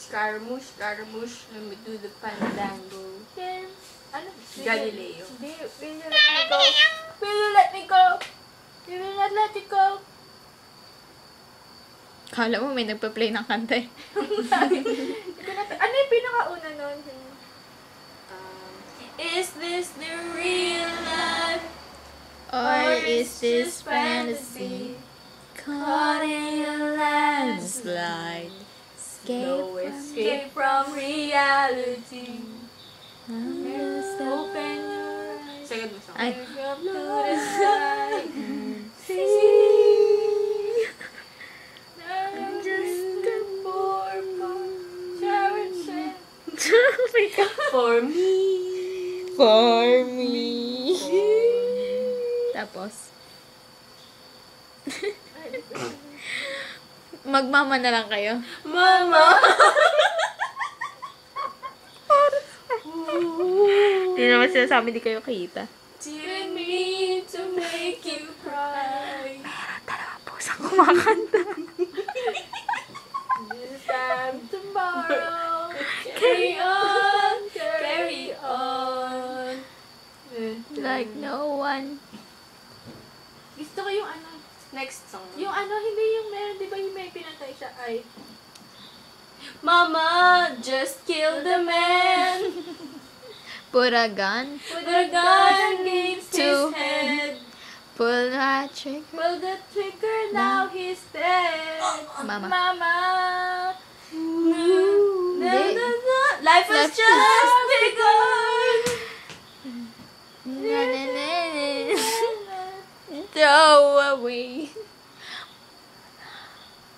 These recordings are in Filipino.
Scaramouche, Scaramouche, let me do the fandango. Then, ano? Galileo. Will you let me go? Will you let me go? You will not let it go. Kala mo may nagpa-play ng kanta eh. Ano yung pinakauna nun? Is this the real life? Or is this fantasy? Caught in a landslide. No Escape from reality. Open your eyes. Second mo song. Ay. Look up to the sky. I'm just a poor Sharon. For me. For me. Tapos, magmama na lang kayo. Mama! Hindi naman sinasabi di kayo kita. Didn't mean to make you cry. Meron dalawang pusang kumakanta. This time tomorrow. Carry on, carry on. Like no one. Gusto ko yung ano, Next song. yung ano, hindi yung meron, di ba yung may pinatay siya ay, Mama, just kill the man. Put a gun. put The gun against To- his head. Pull that trigger. pull the trigger, now he's dead. Mama. Mama. Life has Life just begun. Na, na, na, na. Throw away.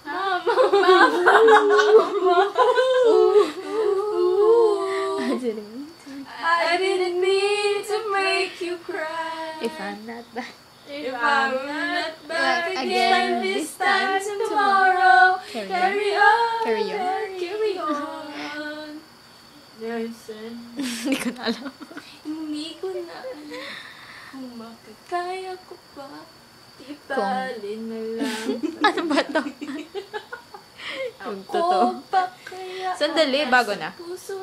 Mama. I didn't mean to make you cry. If I'm not back. If I'm not back Again again this this time time tomorrow, Carry carry on, Carry on. carry on. Listen. Hindi ko na alam. Hindi ko na alam kung makakaya ko pa. Ipalin na lang. Ano ba to? Yung totoo. Ako pa kaya Sandali, ang bago nasa na. puso